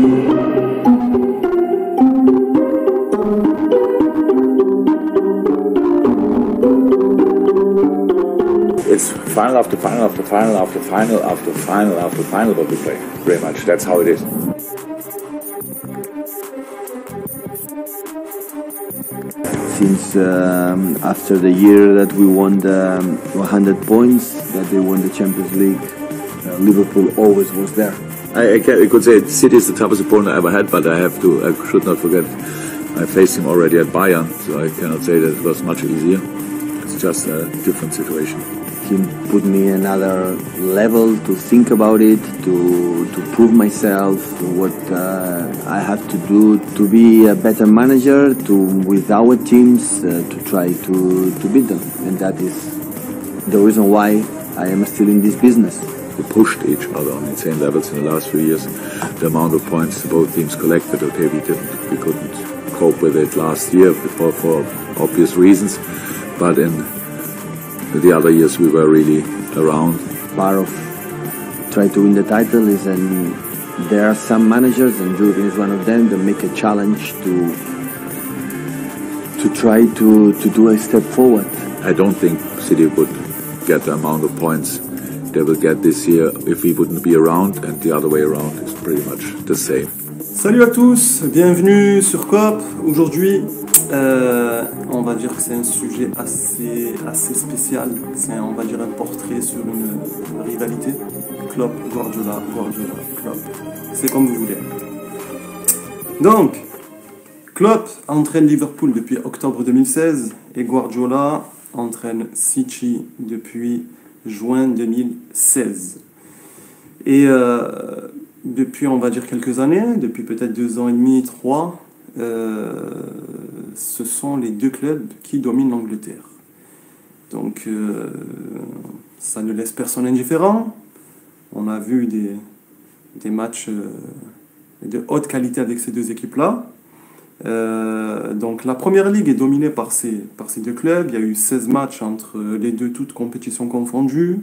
It's final after final after final after final after final after final what we play. Very much. That's how it is. Since after the year that we won the 100 points, that they won the Champions League, Liverpool always was there. I could say City is the toughest opponent I ever had, but I should not forget, I faced him already at Bayern, so I cannot say that it was much easier. It's just a different situation. He put me another level to think about it, to prove myself, what I have to do to be a better manager, with our teams, to try to beat them. And that is the reason why I am still in this business. We pushed each other on insane levels in the last few years. The amount of points both teams collected, okay, we couldn't cope with it last year for obvious reasons, but in the other years we were really around. Part of try to win the title is, and there are some managers, and Jurgen is one of them, that make a challenge to try to do a step forward. I don't think City would get the amount of points they will get this year if we wouldn't be around, and the other way around is pretty much the same. Salut à tous, bienvenue sur Coop. Aujourd'hui, on va dire que c'est un sujet assez spécial. C'est, on va dire, un portrait sur une rivalité. Klopp, Guardiola, Guardiola, Klopp. C'est comme vous voulez. Donc, Klopp entraîne Liverpool depuis octobre 2016 et Guardiola entraîne City depuis juin 2016. Et depuis, on va dire, quelques années, depuis peut-être 2 ans et demi, 3, ce sont les deux clubs qui dominent l'Angleterre. Donc, ça ne laisse personne indifférent. On a vu des matchs de haute qualité avec ces deux équipes-là. Donc, la Première Ligue est dominée par ces deux clubs. Il y a eu 16 matchs entre les deux, toutes compétitions confondues.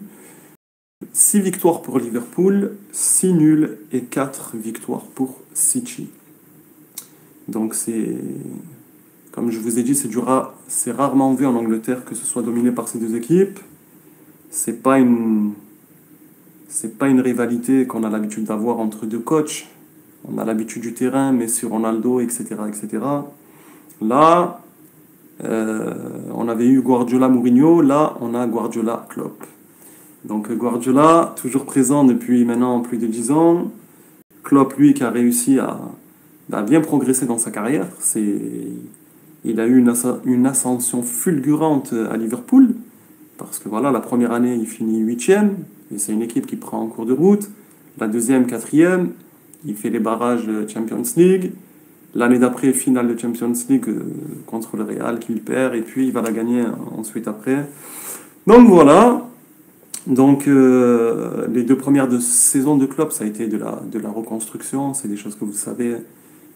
6 victoires pour Liverpool, 6 nuls et 4 victoires pour City. Donc comme je vous ai dit, c'est rarement vu en Angleterre que ce soit dominé par ces deux équipes. C'est pas une rivalité qu'on a l'habitude d'avoir entre deux coachs. On a l'habitude du terrain, Messi, Ronaldo, etc., etc. Là, on avait eu Guardiola, Mourinho. Là, on a Guardiola, Klopp. Donc Guardiola, toujours présent depuis maintenant plus de 10 ans. Klopp, lui, qui a réussi à bien progresser dans sa carrière. Il a eu une ascension fulgurante à Liverpool. Parce que voilà, la première année, il finit 8e. Et c'est une équipe qui prend en cours de route. La deuxième, 4e. Il fait les barrages de Champions League. L'année d'après, finale de Champions League contre le Real qu'il perd. Et puis, il va la gagner ensuite après. Donc voilà. Donc, les 2 premières saisons de Klopp, ça a été de la reconstruction. C'est des choses que vous savez.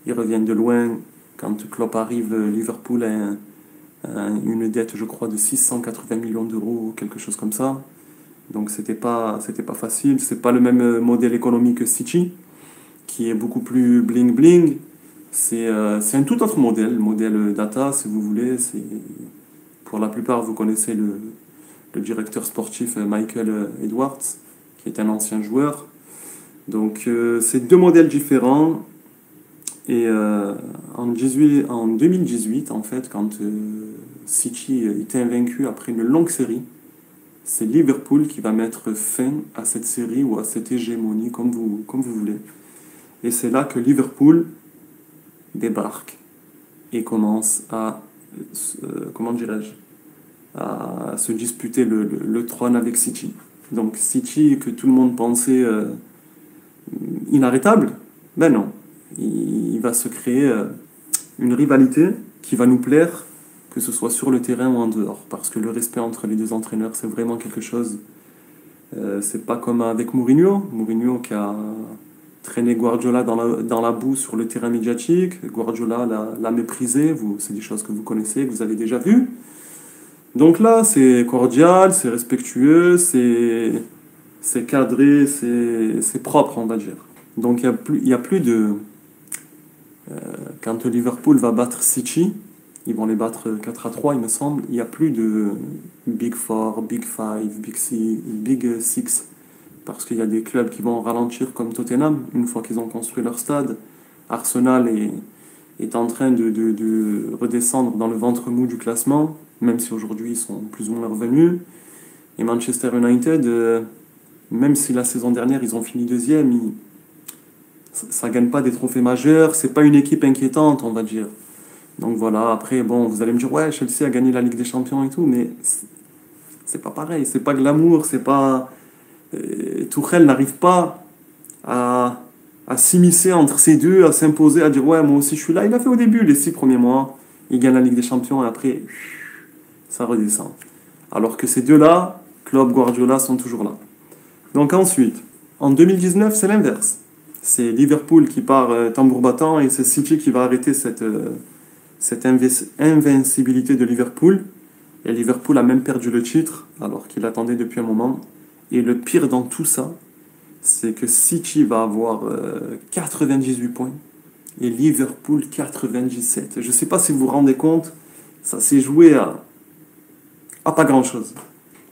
Ils reviennent de loin. Quand Klopp arrive, Liverpool a une dette, je crois, de 680 millions d'euros ou quelque chose comme ça. Donc, c'était pas facile. C'est pas le même modèle économique que City, qui est beaucoup plus bling-bling. C'est un tout autre modèle data, si vous voulez. Pour la plupart, vous connaissez le directeur sportif Michael Edwards, qui est un ancien joueur. Donc, c'est 2 modèles différents. Et en 2018, en fait, quand City était invaincu après une longue série, c'est Liverpool qui va mettre fin à cette série ou à cette hégémonie, comme vous voulez. Et c'est là que Liverpool débarque et commence à se disputer le trône avec City. Donc City, que tout le monde pensait inarrêtable, ben non. Il va se créer une rivalité qui va nous plaire, que ce soit sur le terrain ou en dehors. Parce que le respect entre les deux entraîneurs, c'est vraiment quelque chose. C'est pas comme avec Mourinho. Mourinho qui a traîné Guardiola dans la boue sur le terrain médiatique. Guardiola l'a méprisé. C'est des choses que vous connaissez, que vous avez déjà vues. Donc là, c'est cordial, c'est respectueux, c'est cadré, c'est propre, on va dire. Donc il y a plus Quand Liverpool va battre City, ils vont les battre 4-3, il me semble. Il n'y a plus de Big Four, Big Five, Big Six. Parce qu'il y a des clubs qui vont ralentir comme Tottenham, une fois qu'ils ont construit leur stade. Arsenal est en train de redescendre dans le ventre mou du classement, même si aujourd'hui ils sont plus ou moins revenus. Et Manchester United, même si la saison dernière ils ont fini deuxième, ça ne gagne pas des trophées majeurs, c'est pas une équipe inquiétante, on va dire. Donc voilà, après, bon, vous allez me dire, ouais, Chelsea a gagné la Ligue des Champions et tout, mais c'est pas pareil, c'est pas glamour, c'est pas... Tuchel n'arrive pas à s'immiscer entre ces deux, à s'imposer, à dire, ouais, moi aussi je suis là. Il a fait au début, les 6 premiers mois, il gagne la Ligue des Champions et après, ça redescend. Alors que ces deux-là, Klopp, Guardiola, sont toujours là. Donc ensuite, en 2019, c'est l'inverse. C'est Liverpool qui part tambour battant et c'est City qui va arrêter cette invincibilité de Liverpool. Et Liverpool a même perdu le titre, alors qu'il attendait depuis un moment. Et le pire dans tout ça, c'est que City va avoir 98 points et Liverpool 97. Je ne sais pas si vous vous rendez compte, ça s'est joué à pas grand-chose.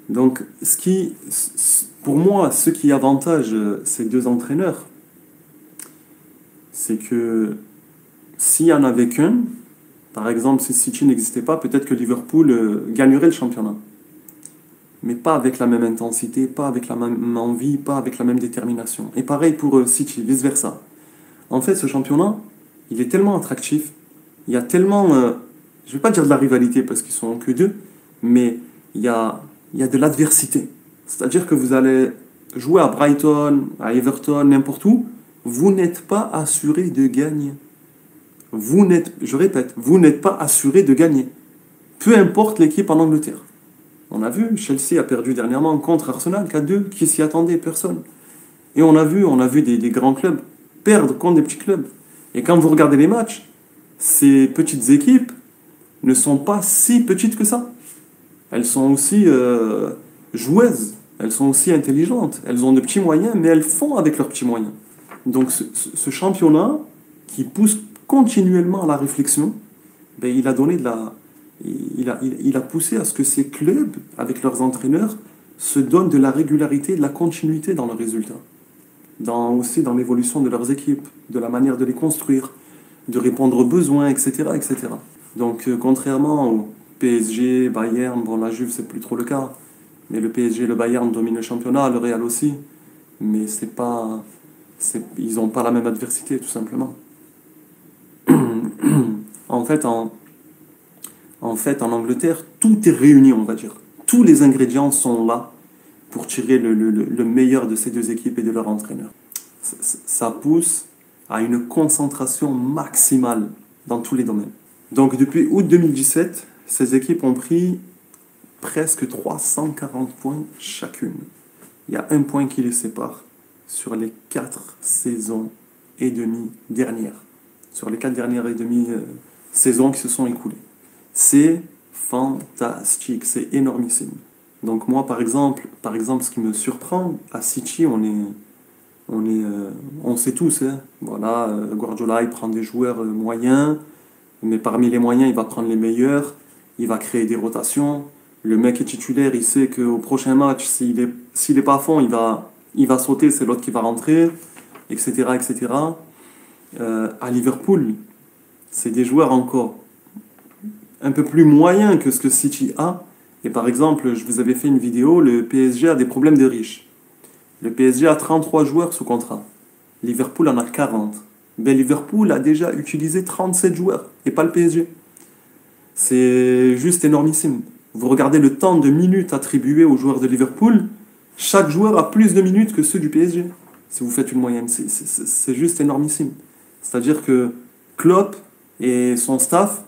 Donc, pour moi, ce qui avantage ces deux entraîneurs, c'est que s'il n'y en avait qu'un, par exemple, si City n'existait pas, peut-être que Liverpool gagnerait le championnat. Mais pas avec la même intensité, pas avec la même envie, pas avec la même détermination. Et pareil pour City, vice-versa. En fait, ce championnat, il est tellement attractif, il y a tellement, je ne vais pas dire de la rivalité parce qu'ils sont que deux, mais il y a de l'adversité. C'est-à-dire que vous allez jouer à Brighton, à Everton, n'importe où, vous n'êtes pas assuré de gagner. Je répète, vous n'êtes pas assuré de gagner. Peu importe l'équipe en Angleterre. On a vu, Chelsea a perdu dernièrement contre Arsenal 4-2, qui s'y attendait, personne. Et on a vu des grands clubs perdre contre des petits clubs. Et quand vous regardez les matchs, ces petites équipes ne sont pas si petites que ça. Elles sont aussi joueuses, elles sont aussi intelligentes, elles ont de petits moyens, mais elles font avec leurs petits moyens. Donc ce championnat qui pousse continuellement à la réflexion, ben, il a donné il a poussé à ce que ces clubs, avec leurs entraîneurs, se donnent de la régularité, de la continuité dans leurs résultats. Aussi dans l'évolution de leurs équipes, de la manière de les construire, de répondre aux besoins, etc. etc. Donc contrairement au PSG, Bayern, bon la Juve c'est plus trop le cas, mais le PSG et le Bayern dominent le championnat, le Real aussi, mais ils n'ont pas la même adversité tout simplement. En fait, en Angleterre, tout est réuni, on va dire. Tous les ingrédients sont là pour tirer le meilleur de ces deux équipes et de leur entraîneur. Ça pousse à une concentration maximale dans tous les domaines. Donc depuis août 2017, ces équipes ont pris presque 340 points chacune. Il y a un point qui les sépare sur les 4 saisons et demie dernières. Sur les 4 dernières et demie saisons qui se sont écoulées. C'est fantastique, c'est énormissime. Donc moi, par exemple, ce qui me surprend, à City, on sait tous, hein. Voilà, Guardiola, il prend des joueurs moyens, mais parmi les moyens, il va prendre les meilleurs, il va créer des rotations. Le mec est titulaire, il sait qu'au prochain match, s'il est pas à fond, il va sauter, c'est l'autre qui va rentrer, etc. etc. À Liverpool, c'est des joueurs encore un peu plus moyens que ce que City a. Et par exemple, je vous avais fait une vidéo, le PSG a des problèmes de riches. Le PSG a 33 joueurs sous contrat. Liverpool en a 40. Ben, Liverpool a déjà utilisé 37 joueurs, et pas le PSG. C'est juste énormissime. Vous regardez le temps de minutes attribué aux joueurs de Liverpool, chaque joueur a plus de minutes que ceux du PSG. Si vous faites une moyenne, c'est juste énormissime. C'est-à-dire que Klopp et son staff,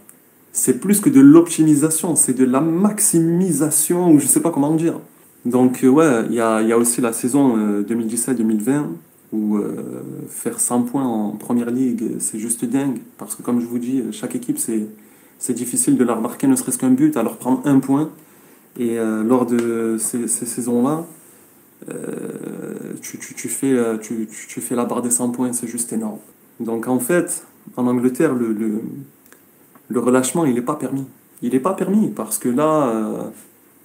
c'est plus que de l'optimisation, c'est de la maximisation, ou je sais pas comment dire. Donc ouais, il y a aussi la saison 2017-2020, où faire 100 points en première ligue, c'est juste dingue. Parce que comme je vous dis, chaque équipe, c'est difficile de leur marquer ne serait-ce qu'un but, à leur prendre un point. Et lors de ces saisons-là, tu fais la barre des 100 points, c'est juste énorme. Donc en fait, en Angleterre, le relâchement, il n'est pas permis. Il n'est pas permis parce que là,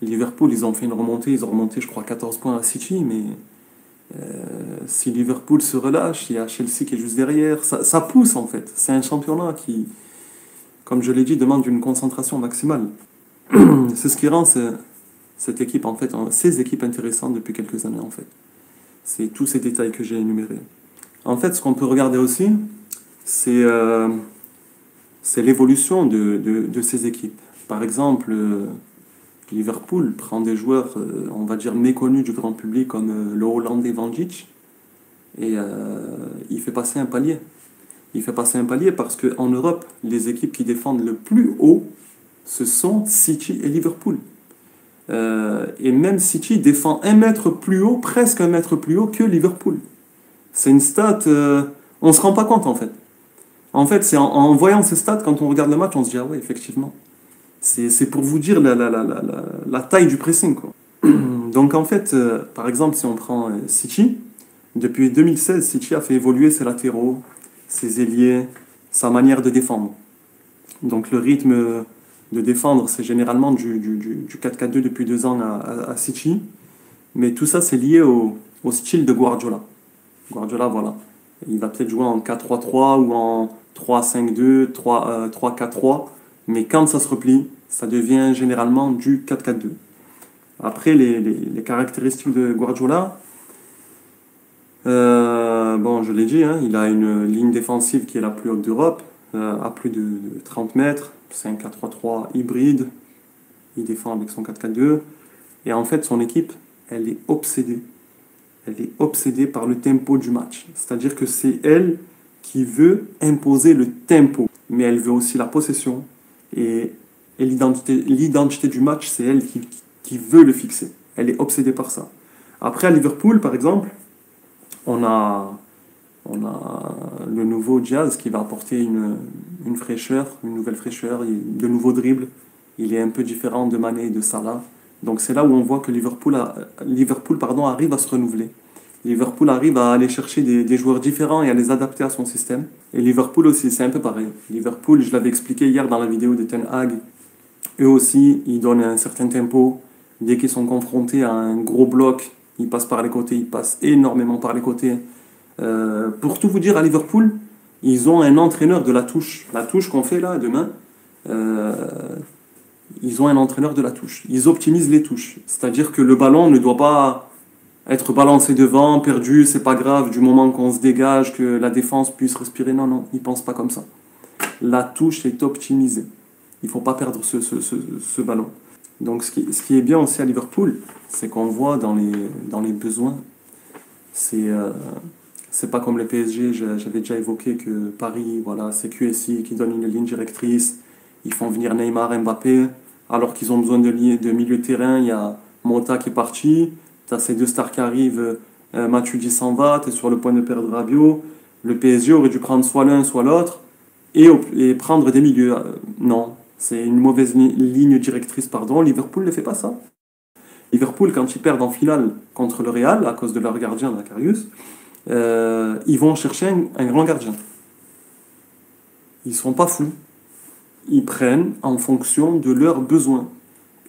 Liverpool, ils ont fait une remontée, ils ont remonté, je crois, 14 points à City, mais si Liverpool se relâche, il y a Chelsea qui est juste derrière. Ça pousse en fait. C'est un championnat qui, comme je l'ai dit, demande une concentration maximale. C'est ce qui rend cette équipe, en fait, ces équipes intéressantes depuis quelques années, en fait. C'est tous ces détails que j'ai énumérés. En fait, ce qu'on peut regarder aussi, c'est l'évolution de ces équipes. Par exemple, Liverpool prend des joueurs, on va dire, méconnus du grand public comme le Hollandais Van Dijk et il fait passer un palier. Il fait passer un palier parce qu'en Europe, les équipes qui défendent le plus haut, ce sont City et Liverpool. Et même City défend 1 mètre plus haut, presque 1 mètre plus haut que Liverpool. C'est une stat, on ne se rend pas compte en fait. En fait, c'est en voyant ces stats, quand on regarde le match, on se dit, ah ouais, effectivement. C'est pour vous dire la taille du pressing, quoi. Donc en fait, par exemple, si on prend City, depuis 2016, City a fait évoluer ses latéraux, ses ailiers, sa manière de défendre. Donc le rythme de défendre, c'est généralement du 4-4-2 depuis 2 ans à City. Mais tout ça, c'est lié au style de Guardiola. Guardiola, voilà. Il va peut-être jouer en 4-3-3 ou en 3-5-2, 3-4-3. Mais quand ça se replie, ça devient généralement du 4-4-2. Après, les caractéristiques de Guardiola, bon, je l'ai dit, hein, il a une ligne défensive qui est la plus haute d'Europe, à plus de 30 mètres. C'est un 4-3-3 hybride. Il défend avec son 4-4-2. Et en fait, son équipe, elle est obsédée. Elle est obsédée par le tempo du match. C'est-à-dire que c'est elle qui veut imposer le tempo. Mais elle veut aussi la possession. Et l'identité du match, c'est elle qui veut le fixer. Elle est obsédée par ça. Après, à Liverpool, par exemple, on a le nouveau Diaz qui va apporter une fraîcheur, une nouvelle fraîcheur, de nouveaux dribbles. Il est un peu différent de Mané et de Salah. Donc c'est là où on voit que Liverpool arrive à se renouveler. Liverpool arrive à aller chercher des joueurs différents et à les adapter à son système. Et Liverpool aussi, c'est un peu pareil. Liverpool, je l'avais expliqué hier dans la vidéo de Ten Hag, eux aussi, ils donnent un certain tempo. Dès qu'ils sont confrontés à un gros bloc, ils passent par les côtés, ils passent énormément par les côtés. Pour tout vous dire, à Liverpool, ils ont un entraîneur de la touche. La touche qu'on fait là, demain, ils ont un entraîneur de la touche. Ils optimisent les touches. C'est-à-dire que le ballon ne doit pas être balancé devant, perdu, c'est pas grave, du moment qu'on se dégage, que la défense puisse respirer. Non, non, ils pensent pas comme ça. La touche est optimisée. Il faut pas perdre ce ballon. Donc ce qui est bien aussi à Liverpool, c'est qu'on voit dans les besoins, c'est pas comme le PSG, j'avais déjà évoqué que Paris, voilà, c'est QSI qui donne une ligne directrice, ils font venir Neymar, Mbappé, alors qu'ils ont besoin de milieu de terrain, il y a Mota qui est parti, tu as ces 2 stars qui arrivent, Matuidi s'en va, tu es sur le point de perdre Rabiot, le PSG aurait dû prendre soit l'un, soit l'autre, et prendre des milieux. Non, c'est une mauvaise ligne directrice, pardon, Liverpool ne fait pas ça. Liverpool, quand ils perdent en finale contre le Real, à cause de leur gardien, Karius, ils vont chercher un grand gardien. Ils ne sont pas fous. Ils prennent en fonction de leurs besoins.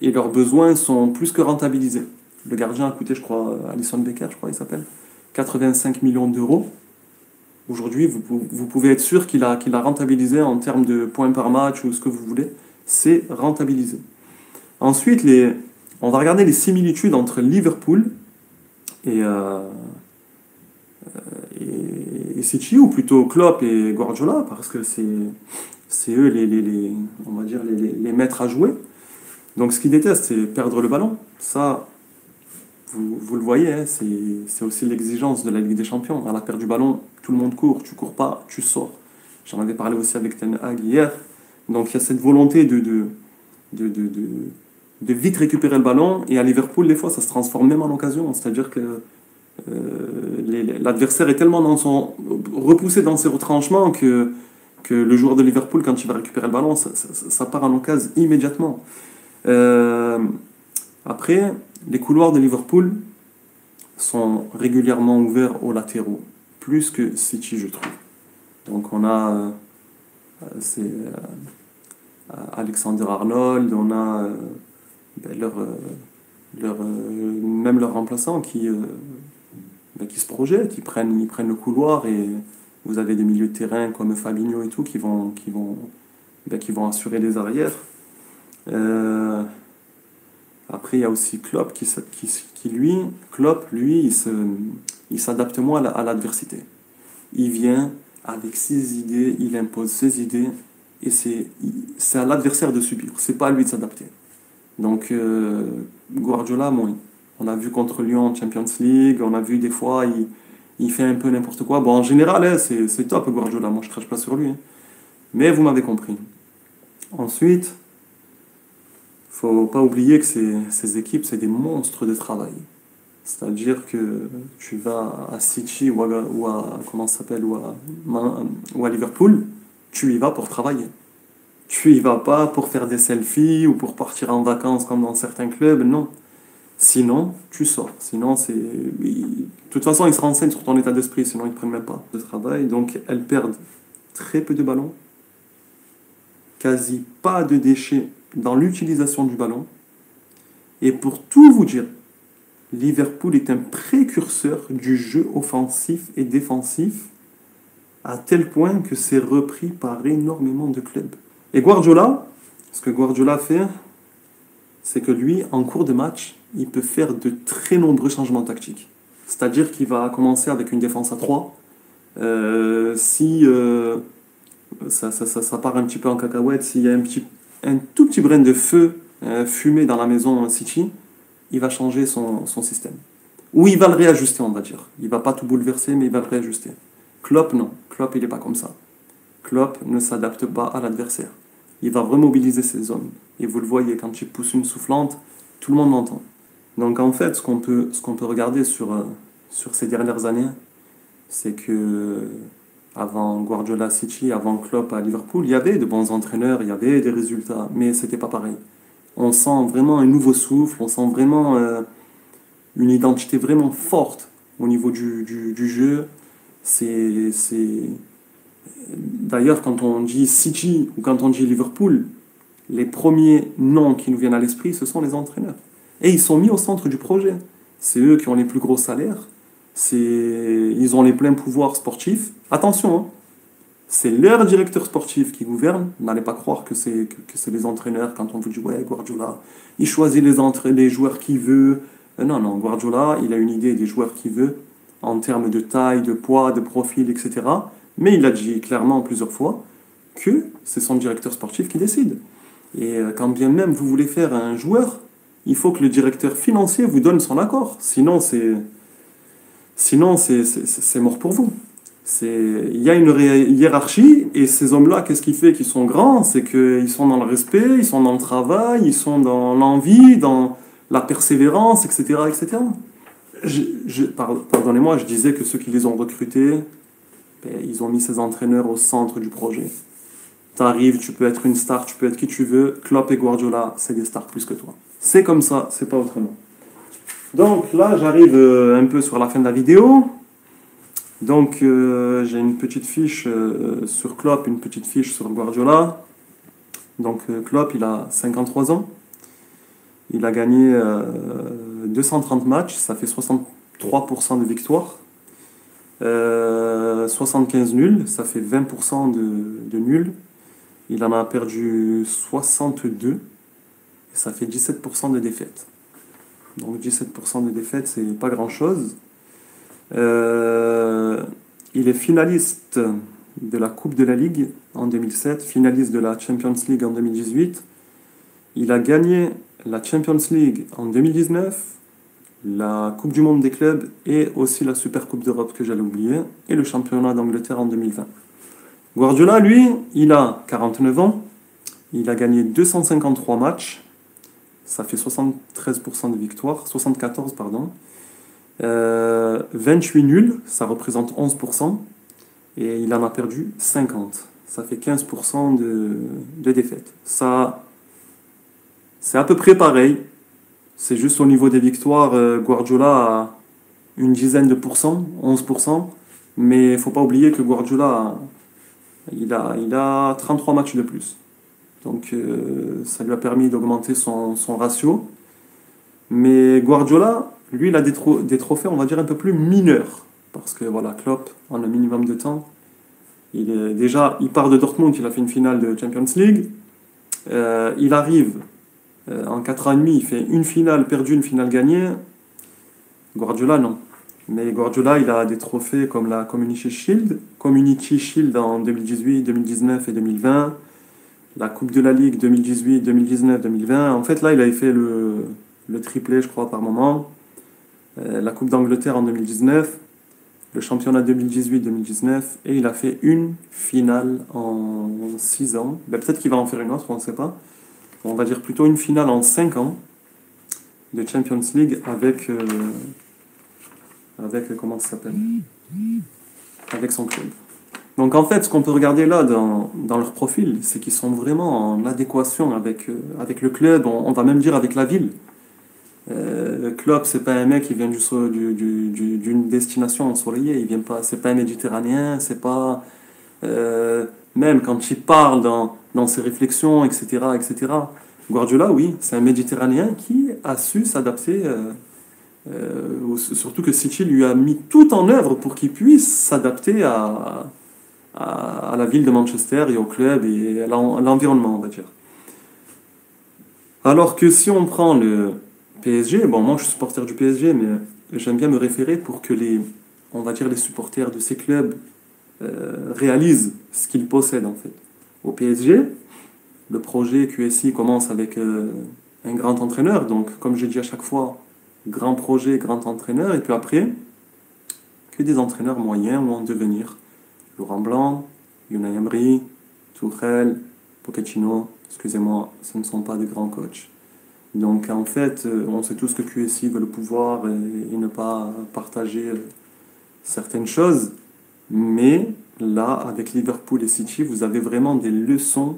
Et leurs besoins sont plus que rentabilisés. Le gardien a coûté, je crois, Alisson Becker, je crois il s'appelle, 85 millions d'euros. Aujourd'hui, vous pouvez être sûr qu'il a rentabilisé en termes de points par match ou ce que vous voulez. C'est rentabilisé. Ensuite, on va regarder les similitudes entre Liverpool et City, ou plutôt Klopp et Guardiola, parce que c'est eux on va dire les maîtres à jouer. Donc ce qu'ils détestent, c'est perdre le ballon. Ça, vous le voyez, hein, c'est aussi l'exigence de la Ligue des Champions. À la perte du ballon, tout le monde court, tu cours pas, tu sors. J'en avais parlé aussi avec Ten Hag hier. Donc il y a cette volonté de vite récupérer le ballon, et à Liverpool, des fois, ça se transforme même en occasion. C'est-à-dire que l'adversaire est tellement repoussé dans ses retranchements que le joueur de Liverpool, quand il va récupérer le ballon, ça part en occasion immédiatement. Après, les couloirs de Liverpool sont régulièrement ouverts aux latéraux, plus que City, je trouve. Donc on a c'est Alexander Arnold, on a même leurs remplaçants qui se projettent, ils prennent le couloir et vous avez des milieux de terrain comme Fabinho et tout qui vont assurer les arrières. Après, il y a aussi Klopp Klopp, lui, il s'adapte moins à l'adversité. Il vient avec ses idées, il impose ses idées, et c'est à l'adversaire de subir, c'est pas à lui de s'adapter. Donc, Guardiola, moins. On a vu contre Lyon en Champions League, on a vu des fois, il fait un peu n'importe quoi. Bon, en général, hein, c'est top Guardiola, moi je crache pas sur lui. Hein. Mais vous m'avez compris. Ensuite, faut pas oublier que ces équipes, c'est des monstres de travail. C'est-à-dire que tu vas à City ou à comment ça s'appelle, ou à Liverpool, tu y vas pour travailler. Tu y vas pas pour faire des selfies ou pour partir en vacances comme dans certains clubs, non. Sinon, tu sors. Sinon, de toute façon, ils se renseignent sur ton état d'esprit, sinon ils ne prennent même pas de travail. Donc, elles perdent très peu de ballons, quasi pas de déchets dans l'utilisation du ballon. Et pour tout vous dire, Liverpool est un précurseur du jeu offensif et défensif à tel point que c'est repris par énormément de clubs. Et Guardiola, ce que Guardiola fait, c'est que lui, en cours de match, il peut faire de très nombreux changements tactiques. C'est-à-dire qu'il va commencer avec une défense à 3. Si ça part un petit peu en cacahuète, s'il y a un tout petit brin de feu fumé dans la maison City, il va changer son système. Ou il va le réajuster, on va dire. Il va pas tout bouleverser, mais il va le réajuster. Klopp, non. Klopp, il n'est pas comme ça. Klopp ne s'adapte pas à l'adversaire. Il va remobiliser ses hommes. Et vous le voyez, quand il pousse une soufflante, tout le monde l'entend. Donc en fait, ce qu'on peut regarder sur ces dernières années, c'est que avant Guardiola City, avant Klopp à Liverpool, il y avait de bons entraîneurs, il y avait des résultats, mais c'était pas pareil. On sent vraiment un nouveau souffle, on sent vraiment une identité vraiment forte au niveau du jeu. D'ailleurs, quand on dit City ou quand on dit Liverpool, les premiers noms qui nous viennent à l'esprit, ce sont les entraîneurs. Et ils sont mis au centre du projet. C'est eux qui ont les plus gros salaires. Ils ont les pleins pouvoirs sportifs. Attention, hein, c'est leur directeur sportif qui gouverne. N'allez pas croire que c'est les entraîneurs quand on vous dit ouais, Guardiola, il choisit les joueurs qu'il veut. Non, Guardiola, il a une idée des joueurs qu'il veut en termes de taille, de poids, de profil, etc. Mais il a dit clairement plusieurs fois que c'est son directeur sportif qui décide. Et quand bien même vous voulez faire un joueur, il faut que le directeur financier vous donne son accord. Sinon, c'est mort pour vous. Il y a une hiérarchie, et ces hommes-là, qu'est-ce qui fait qu'ils sont grands? C'est qu'ils sont dans le respect, ils sont dans le travail, ils sont dans l'envie, dans la persévérance, etc. etc. Pardonnez-moi, je disais que ceux qui les ont recrutés, ils ont mis ces entraîneurs au centre du projet. T'arrives, tu peux être une star, tu peux être qui tu veux. Klopp et Guardiola, c'est des stars plus que toi. C'est comme ça, c'est pas autrement. Donc là, j'arrive un peu sur la fin de la vidéo. Donc j'ai une petite fiche sur Klopp, une petite fiche sur Guardiola. Donc Klopp, il a 53 ans. Il a gagné 230 matchs, ça fait 63% de victoires. 75 nuls, ça fait 20% de nuls. Il en a perdu 62, et ça fait 17% de défaites. Donc 17% de défaites, c'est pas grand-chose. Il est finaliste de la Coupe de la Ligue en 2007, finaliste de la Champions League en 2018. Il a gagné la Champions League en 2019, la Coupe du Monde des clubs et aussi la Super Coupe d'Europe que j'allais oublier, et le championnat d'Angleterre en 2020. Guardiola, lui, il a 49 ans, il a gagné 253 matchs, ça fait 73% de victoires, 74 pardon, 28 nuls, ça représente 11%, et il en a perdu 50, ça fait 15% de défaites. Ça, c'est à peu près pareil, c'est juste au niveau des victoires, Guardiola a une dizaine de pourcents, 11%, mais il ne faut pas oublier que Guardiola il a 33 matchs de plus. Donc ça lui a permis d'augmenter son ratio. Mais Guardiola, lui, il a des trophées, on va dire, un peu plus mineurs. Parce que voilà, Klopp, en un minimum de temps, il part de Dortmund, il a fait une finale de Champions League. Il arrive en 4 ans et demi, il fait une finale perdue, une finale gagnée. Guardiola, non. Mais Guardiola, il a des trophées comme la Community Shield en 2018, 2019 et 2020. La Coupe de la Ligue 2018, 2019, 2020. En fait, là, il avait fait le triplé, je crois, par moment. La Coupe d'Angleterre en 2019. Le championnat 2018-2019. Et il a fait une finale en 6 ans. Ben, peut-être qu'il va en faire une autre, on ne sait pas. On va dire plutôt une finale en 5 ans de Champions League avec comment ça s'appelle, avec son club. Donc en fait, ce qu'on peut regarder là dans leur profil, c'est qu'ils sont vraiment en adéquation avec le club, on va même dire avec la ville. Klopp, c'est pas un mec qui vient d'une destination ensoleillée, il vient pas, c'est pas un Méditerranéen, c'est pas même quand il parle dans ses réflexions, etc., etc. Guardiola, oui, c'est un Méditerranéen qui a su s'adapter. Surtout que City lui a mis tout en œuvre pour qu'il puisse s'adapter à la ville de Manchester et au club et à l'environnement, on va dire. Alors que si on prend le PSG, bon, moi je suis supporter du PSG, mais j'aime bien me référer pour que on va dire les supporters de ces clubs réalisent ce qu'ils possèdent en fait. Au PSG, le projet QSI commence avec un grand entraîneur, donc comme j'ai dit à chaque fois, grand projet, grand entraîneur, et puis après, que des entraîneurs moyens ou en devenir. Laurent Blanc, Unai Emery, Tuchel, Pochettino, excusez-moi, ce ne sont pas de grands coachs. Donc en fait, on sait tous que QSI veut le pouvoir et ne pas partager certaines choses, mais là, avec Liverpool et City, vous avez vraiment des leçons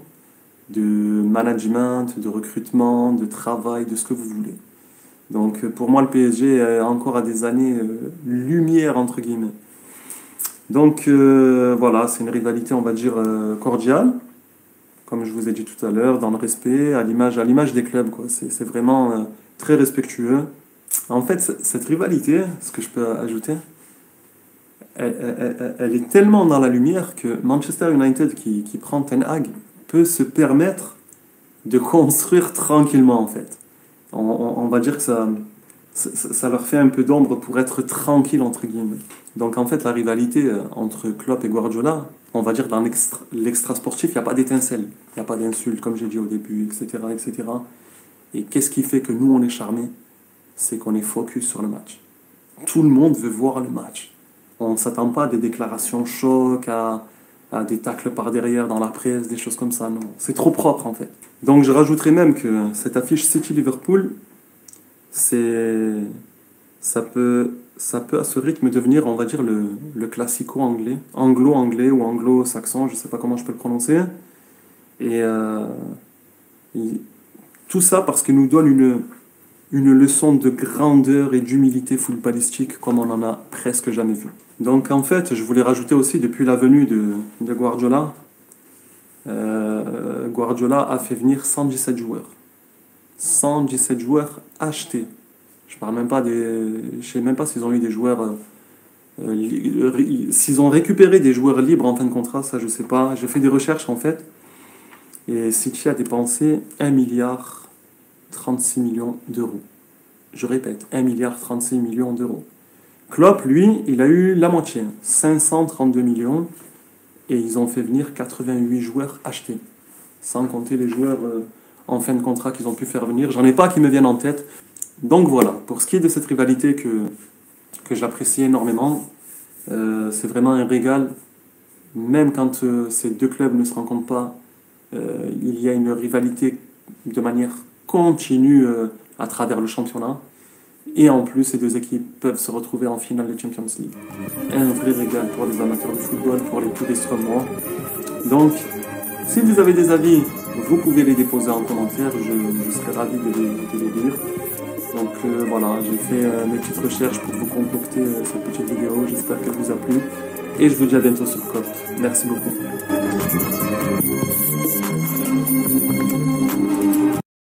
de management, de recrutement, de travail, de ce que vous voulez. Donc pour moi, le PSG est encore à des années lumière, entre guillemets. Donc voilà, c'est une rivalité, on va dire, cordiale, comme je vous ai dit tout à l'heure, dans le respect, à l'image des clubs, quoi. C'est vraiment très respectueux. En fait, cette rivalité, ce que je peux ajouter, elle est tellement dans la lumière que Manchester United, qui prend Ten Hag, peut se permettre de construire tranquillement, en fait. On va dire que ça leur fait un peu d'ombre pour être tranquille, entre guillemets. Donc en fait, la rivalité entre Klopp et Guardiola, on va dire dans l'extra-sportif, il n'y a pas d'étincelle, il n'y a pas d'insulte, comme j'ai dit au début, etc., etc. Et qu'est-ce qui fait que nous, on est charmés? C'est qu'on est focus sur le match. Tout le monde veut voir le match. On ne s'attend pas à des déclarations choc, à des tacles par derrière dans la presse, des choses comme ça, non. C'est trop propre, en fait. Donc je rajouterais même que cette affiche City-Liverpool, ça peut à ce rythme devenir, on va dire, le classico anglais, anglo-anglais ou anglo-saxon, je ne sais pas comment je peux le prononcer. Et tout ça parce qu'il nous donne une leçon de grandeur et d'humilité footballistique comme on n'en a presque jamais vu. Donc en fait, je voulais rajouter aussi, depuis la venue de Guardiola, Guardiola a fait venir 117 joueurs. 117 joueurs achetés. Je sais même pas s'ils ont eu des joueurs... s'ils ont récupéré des joueurs libres en fin de contrat, ça je sais pas. J'ai fait des recherches en fait. Et City a dépensé 1,36 milliard d'euros. Je répète, 1,36 milliard d'euros. Klopp, lui, il a eu la moitié, 532 millions. Et ils ont fait venir 88 joueurs achetés. Sans compter les joueurs en fin de contrat qu'ils ont pu faire venir. J'en ai pas qui me viennent en tête. Donc voilà, pour ce qui est de cette rivalité que j'apprécie énormément, c'est vraiment un régal. Même quand ces deux clubs ne se rencontrent pas, il y a une rivalité de manière continue à travers le championnat. Et en plus, ces deux équipes peuvent se retrouver en finale de Champions League. Un vrai régal pour les amateurs de football, pour les touristes comme moi. Donc, si vous avez des avis, vous pouvez les déposer en commentaire. Je serai ravi de les lire. Donc voilà, j'ai fait mes petites recherches pour vous concocter cette petite vidéo. J'espère qu'elle vous a plu. Et je vous dis à bientôt sur COP. Merci beaucoup.